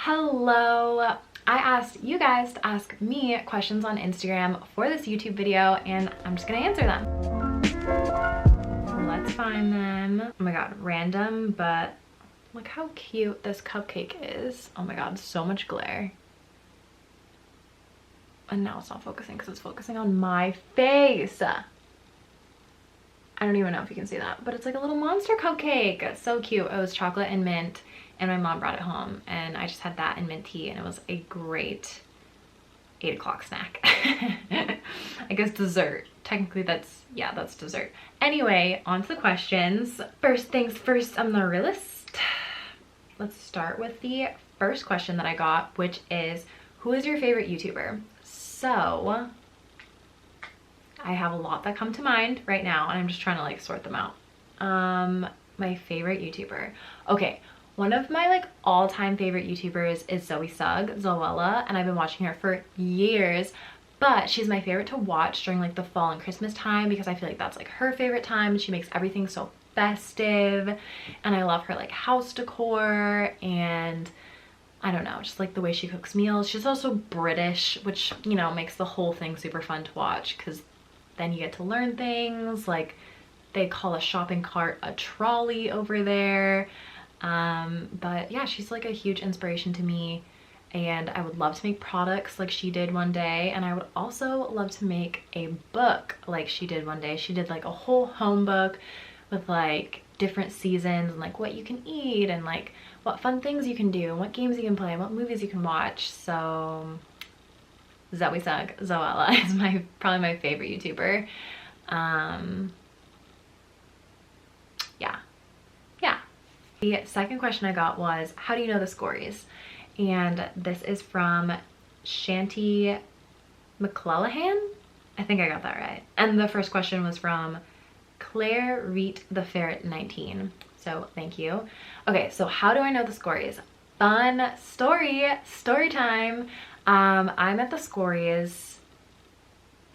Hello. I asked you guys to ask me questions on Instagram for this YouTube video, and I'm just gonna answer them. Let's find them. Oh my god, random, but look how cute this cupcake is. Oh my god, so much glare. And now it's not focusing because it's focusing on my face. I don't even know if you can see that, but it's like a little monster cupcake. So cute. It was chocolate and mint, and my mom brought it home, and I just had that and mint tea, and it was a great 8 o'clock snack. I guess dessert. Technically that's dessert. Anyway, on to the questions. First things first, I'm the realist. Let's start with the first question that I got, which is, who is your favorite YouTuber? So I have a lot that come to mind right now, and I'm just trying to like sort them out. My favorite YouTuber. Okay, one of my like all-time favorite YouTubers is Zoella, and I've been watching her for years, but she's my favorite to watch during like the fall and Christmas time because I feel like that's like her favorite time, and she makes everything so festive, and I love her like house decor, and I don't know, just like the way she cooks meals. She's also British, which, you know, makes the whole thing super fun to watch because then you get to learn things. Like they call a shopping cart a trolley over there. But yeah, she's like a huge inspiration to me, and I would love to make products like she did one day, and I would also love to make a book like she did one day. She did like a whole home book with like different seasons and like what you can eat and like what fun things you can do and what games you can play and what movies you can watch. So Zoella is probably my favorite YouTuber. Yeah. The second question I got was, how do you know the Skorys? And this is from Shanty McClellan. I think I got that right. And the first question was from Claire Reet the Ferret 19. So thank you. Okay, so how do I know the Skorys? Fun story time. I met the Skorys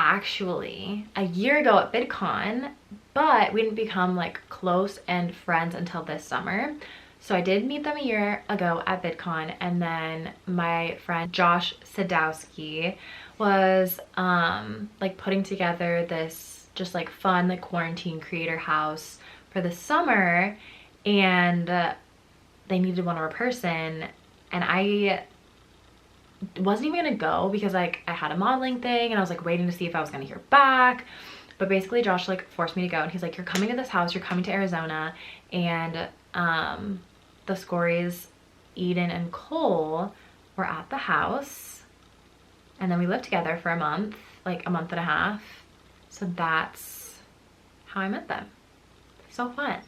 actually a year ago at VidCon, but we didn't become like close and friends until this summer. So I did meet them a year ago at VidCon, and then my friend Josh Sadowski was like putting together this just like fun like quarantine creator house for the summer, and they needed one more person, and I wasn't even gonna go because like I had a modeling thing and I was like waiting to see if I was gonna hear back. But basically Josh like forced me to go, and he's like, you're coming to this house, you're coming to Arizona, and the Skorys, Eden and Cole, were at the house, and then we lived together for a month, like a month and a half. So that's how I met them. So fun.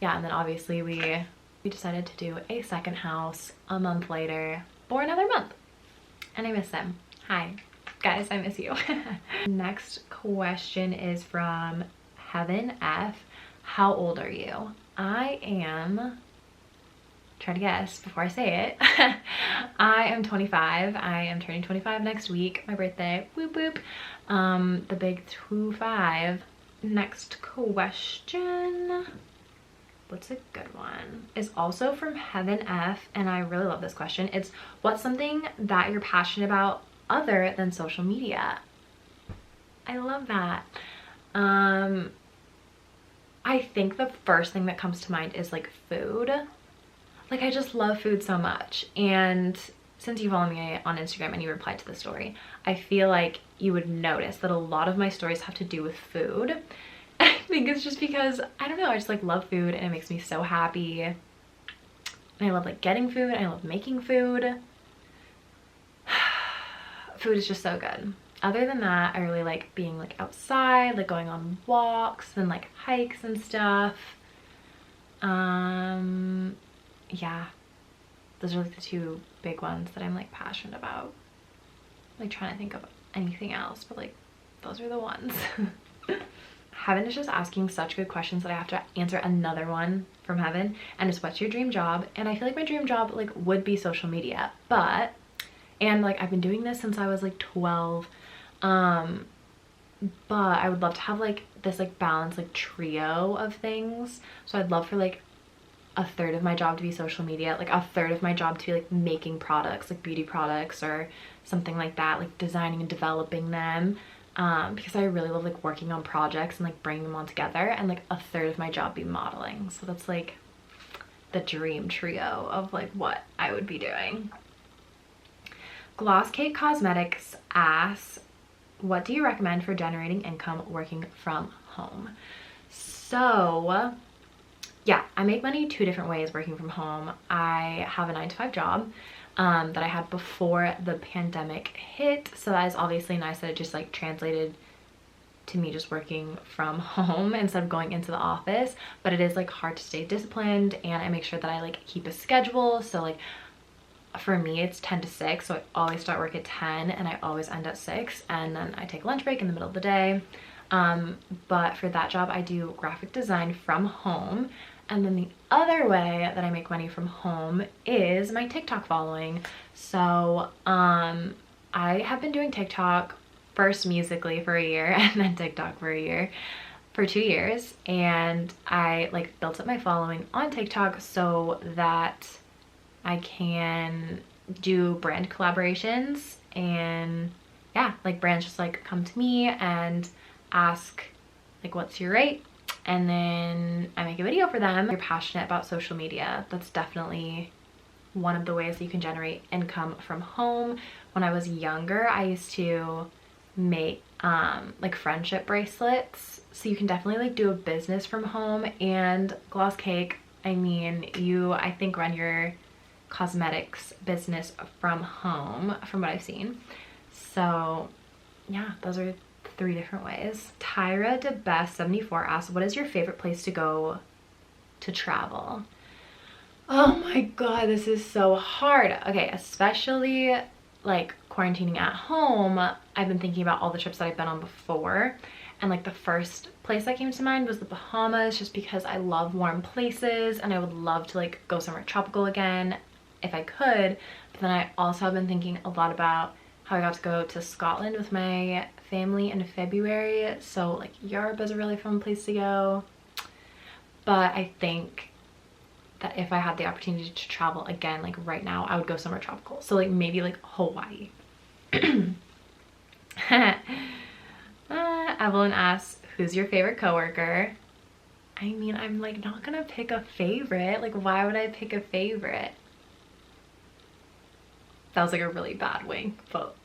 Yeah, and then obviously we decided to do a second house a month later for another month, and I miss them. Hi guys, I miss you. Next question is from Heaven F. How old are you? I am, try to guess before I say it. I am 25. I am turning 25 next week, my birthday. Whoop whoop. The big 25. Next question, what's a good one, is also from Heaven F, and I really love this question. It's, what's something that you're passionate about other than social media? I love that. I think the first thing that comes to mind is like food. Like I just love food so much, and since you follow me on Instagram and you replied to the story, I feel like you would notice that a lot of my stories have to do with food. I think it's just because, I don't know, I just like love food, and it makes me so happy. And I love like getting food, and I love making food. Food is just so good. Other than that, I really like being like outside, like going on walks and like hikes and stuff. Yeah, those are like the two big ones that I'm like passionate about. Like trying to think of anything else, but like those are the ones. Heaven is just asking such good questions that I have to answer another one from Heaven, and it's, what's your dream job? And I feel like my dream job like would be social media, but, and like I've been doing this since I was like 12, but I would love to have like this like balanced like trio of things. So I'd love for like a third of my job to be social media, like a third of my job to be like making products, like beauty products or something like that, like designing and developing them, because I really love like working on projects and like bringing them all together, and like a third of my job be modeling. So that's like the dream trio of like what I would be doing. Gloss Cake Cosmetics asks, what do you recommend for generating income working from home? So yeah, I make money 2 different ways working from home. I have a 9-to-5 job that I had before the pandemic hit. So that is obviously nice that it just like translated to me just working from home instead of going into the office. But it is like hard to stay disciplined, and I make sure that I like keep a schedule. So like for me it's 10 to 6, so I always start work at 10 and I always end at 6, and then I take a lunch break in the middle of the day. But for that job I do graphic design from home. And then the other way that I make money from home is my TikTok following. So I have been doing TikTok, first Musically for a year and then TikTok for a year, for 2 years. And I like built up my following on TikTok so that I can do brand collaborations, and yeah, like brands just like come to me and ask like, what's your rate? And then I make a video for them. If you're passionate about social media, that's definitely one of the ways that you can generate income from home. When I was younger, I used to make like friendship bracelets. So you can definitely like do a business from home. And Gloss Cake, I mean, you I think run your cosmetics business from home from what I've seen. So yeah, those are 3 different ways. Tyra DeBest74 asks, what is your favorite place to go to travel? Oh my god, this is so hard. Okay, especially like quarantining at home, I've been thinking about all the trips that I've been on before, and like the first place that came to mind was the Bahamas, just because I love warm places and I would love to like go somewhere tropical again if I could. But then I also have been thinking a lot about how I got to go to Scotland with my family in February, so like Europe is a really fun place to go. But I think that if I had the opportunity to travel again, like right now, I would go somewhere tropical. So like maybe like Hawaii. Evelyn asks, who's your favorite coworker? I mean, I'm like not gonna pick a favorite. Like, why would I pick a favorite? That was like a really bad wink, but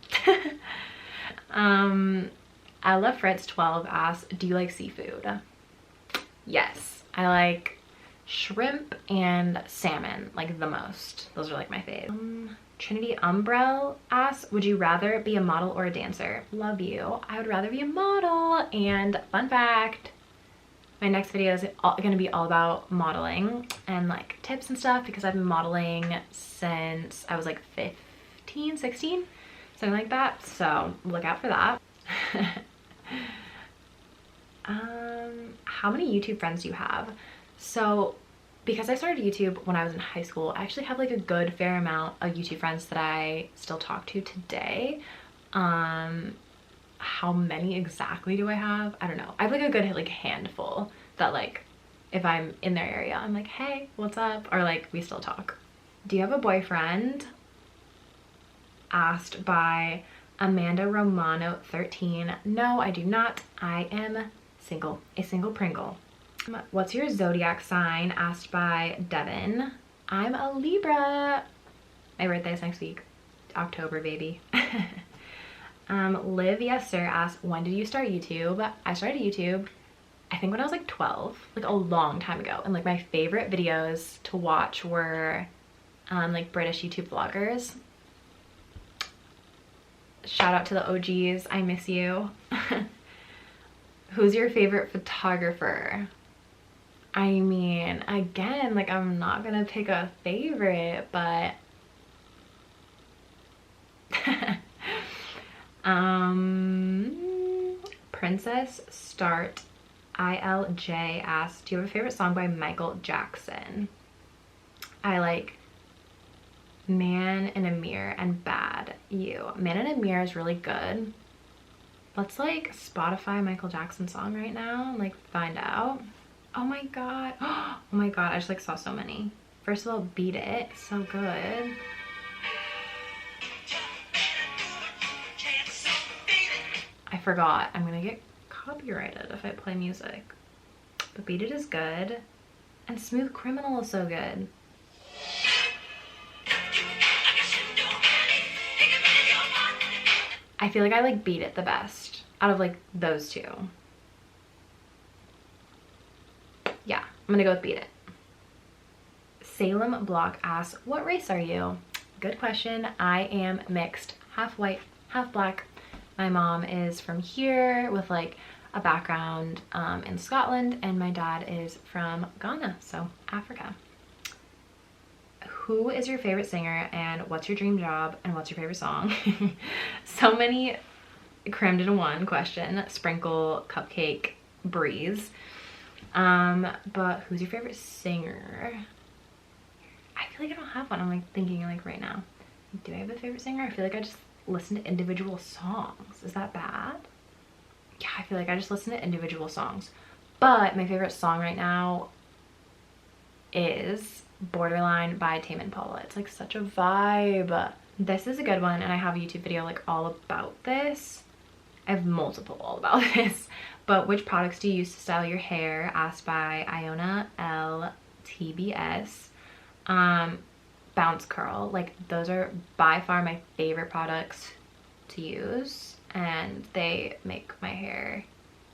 Ella Fritz 12 asks, do you like seafood? Yes, I like shrimp and salmon like the most. Those are like my fave. Trinity Umbrell asks, would you rather be a model or a dancer? Love you. I would rather be a model. And fun fact, my next video is gonna be all about modeling and like tips and stuff, because I've been modeling since I was like 15, 16, something like that. So look out for that. How many YouTube friends do you have? So because I started YouTube when I was in high school, I actually have like a good fair amount of YouTube friends that I still talk to today. How many exactly do I have? I don't know. I have like a good like handful that like if I'm in their area, I'm like, hey, what's up? Or like we still talk. Do you have a boyfriend? Asked by Amanda Romano 13. No, I do not. I am single, a single Pringle. What's your zodiac sign? Asked by Devin. I'm a Libra. My birthday is next week, October, baby. Liv Yes Sir asked, when did you start YouTube? I started YouTube I think when I was like 12, like a long time ago, and like my favorite videos to watch were like British YouTube vloggers. Shout out to the OGs, I miss you. Who's your favorite photographer? I mean, again, like I'm not gonna pick a favorite, but Princess Start ILJ asks, do you have a favorite song by Michael Jackson? I like Man in a Mirror and Bad You. Man in a Mirror is really good. Let's like Spotify Michael Jackson song right now and like find out. Oh my god. Oh my god, I just like saw so many. First of all, Beat It, so good. I forgot, I'm gonna get copyrighted if I play music. But Beat It is good. And Smooth Criminal is so good. I feel like I like Beat It the best out of like those two. Yeah, I'm gonna go with Beat It. Salem Block asks, what race are you? Good question. I am mixed, half white, half black. My mom is from here with like a background in Scotland, and my dad is from Ghana, so Africa. Who is your favorite singer, and what's your dream job, and what's your favorite song? So many crammed into one question. Sprinkle, Cupcake, Breeze. But who's your favorite singer? I feel like I don't have one. I'm like thinking like right now. Do I have a favorite singer? I feel like I just listen to individual songs. Is that bad? Yeah, I feel like I just listen to individual songs. But my favorite song right now is Borderline by Tame Impala. It's like such a vibe. This is a good one, and I have a YouTube video like all about this. I have multiple all about this. But which products do you use to style your hair? Asked by Iona LTBS. Bounce Curl, like those are by far my favorite products to use, and they make my hair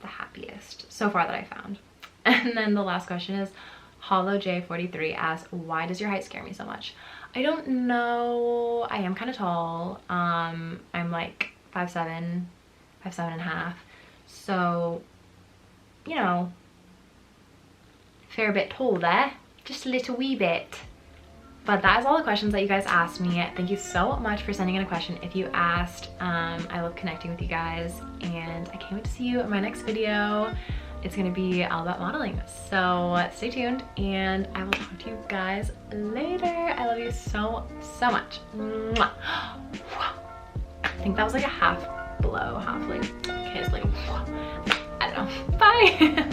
the happiest so far that I found. And then the last question is Hollow J43 asks, why does your height scare me so much? I don't know. I am kind of tall. I'm like 5'7", 5'7.5", so you know, fair bit tall there, just a little wee bit. But that is all the questions that you guys asked me. Thank you so much for sending in a question if you asked. I love connecting with you guys, and I can't wait to see you in my next video. It's gonna be all about modeling. So stay tuned, and I will talk to you guys later. I love you so, so much. Mwah. I think that was like a half blow, half like kiss, like, I don't know. Bye.